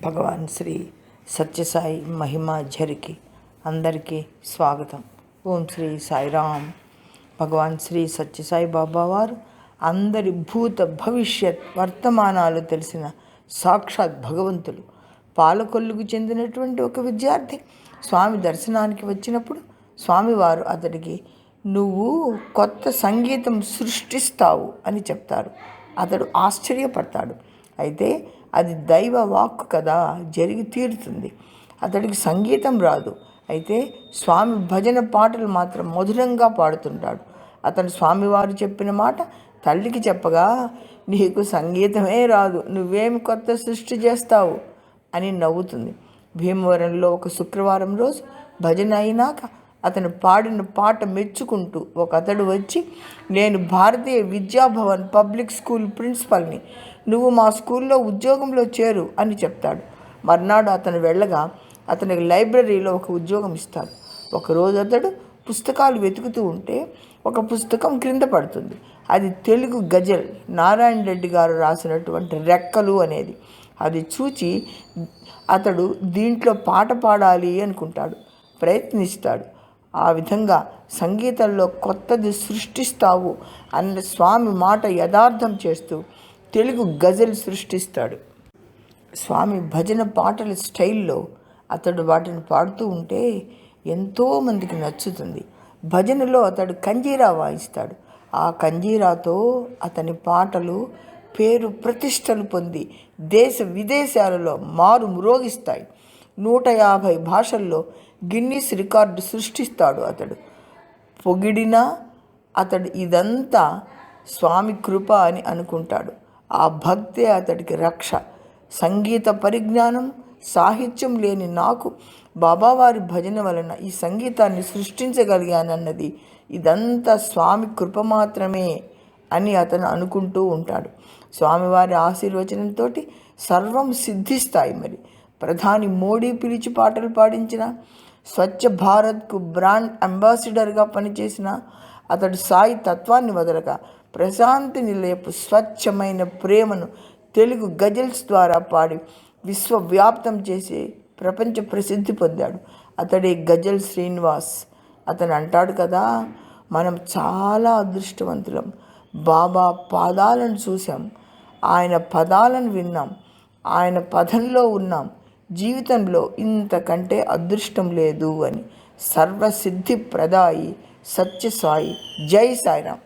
భగవాన్ శ్రీ సత్యసాయి మహిమ ఝరికి అందరికీ స్వాగతం. ఓం శ్రీ సాయిరామ్. భగవాన్ శ్రీ సత్యసాయి బాబా వారు అందరి భూత భవిష్యత్ వర్తమానాలు తెలిసిన సాక్షాత్ భగవంతులు. పాలకొల్లుకు చెందినటువంటి ఒక విద్యార్థి స్వామి దర్శనానికి వచ్చినప్పుడు స్వామివారు అతడికి నువ్వు కొత్త సంగీతం సృష్టిస్తావు అని చెప్తారు. అతడు ఆశ్చర్యపడతాడు. అయితే అది దైవ వాక్కు కదా, జరిగి తీరుతుంది. అతడికి సంగీతం రాదు, అయితే స్వామి భజన పాటలు మాత్రం మధురంగా పాడుతుంటాడు. అతను స్వామివారు చెప్పిన మాట తల్లికి చెప్పగా, నీకు సంగీతమే రాదు, నువ్వేమి కొత్త సృష్టి చేస్తావు అని నవ్వుతుంది. భీమవరంలో ఒక శుక్రవారం రోజు భజన అయినాక అతను పాడిన పాట మెచ్చుకుంటూ ఒక అతడు వచ్చి, నేను భారతీయ విద్యాభవన్ పబ్లిక్ స్కూల్ ప్రిన్సిపల్ని, నువ్వు మా స్కూల్లో ఉద్యోగంలో చేరు అని చెప్తాడు. మర్నాడు అతను వెళ్ళగా అతనికి లైబ్రరీలో ఒక ఉద్యోగం ఇస్తాడు. ఒకరోజు అతడు పుస్తకాలు వెతుకుతూ ఉంటే ఒక పుస్తకం క్రింద పడుతుంది. అది తెలుగు గజల్ నారాయణ రెడ్డి గారు రాసినటువంటి రెక్కలు అనేది. అది చూచి అతడు దీంట్లో పాట పాడాలి అనుకుంటాడు, ప్రయత్నిస్తాడు. ఆ విధంగా సంగీతంలో కొత్తది సృష్టిస్తావు అన్న స్వామి మాట యథార్థం చేస్తూ తెలుగు గజల్ సృష్టిస్తాడు. స్వామి భజన పాటల స్టైల్లో అతడు వాటిని పాడుతూ ఉంటే ఎంతోమందికి నచ్చుతుంది. భజనలో అతడు కంజీరా వాయిస్తాడు. ఆ కంజీరాతో అతని పాటలు పేరు ప్రతిష్టలు పొంది దేశ విదేశాలలో మారు మ్రోగిస్తాయి. 150 భాషల్లో గిన్నిస్ రికార్డు సృష్టిస్తాడు. అతడు పొగిడినా అతడు ఇదంతా స్వామి కృప అని అనుకుంటాడు. ఆ భక్తే అతడికి రక్ష. సంగీత పరిజ్ఞానం సాహిత్యం లేని నాకు బాబావారి భజన వలన ఈ సంగీతాన్ని సృష్టించగలిగానన్నది ఇదంతా స్వామి కృప మాత్రమే అని అతను అనుకుంటూ ఉంటాడు. స్వామివారి ఆశీర్వచనంతో సర్వం సిద్ధిస్తాయి. మరి ప్రధాని మోడీ పిలిచి పాటలు పాడించిన, స్వచ్ఛ భారత్కు బ్రాండ్ అంబాసిడర్గా పనిచేసిన అతడు సాయి తత్వాన్ని వదలక ప్రశాంతి నిలయపు స్వచ్ఛమైన ప్రేమను తెలుగు గజల్స్ ద్వారా పాడి విశ్వవ్యాప్తం చేసి ప్రపంచ ప్రసిద్ధి పొందాడు. అతడే గజల్ శ్రీనివాస్. అతను అంటాడు కదా, మనం చాలా అదృష్టవంతులం. బాబా పాదాలను చూసాం, ఆయన పదాలను విన్నాం, ఆయన పదంలో ఉన్నాం. జీవితంలో ఇంతకంటే అదృష్టం లేదు అని. సర్వసిద్ధి ప్రదాయి సత్యసాయి. జై సాయిరామ్.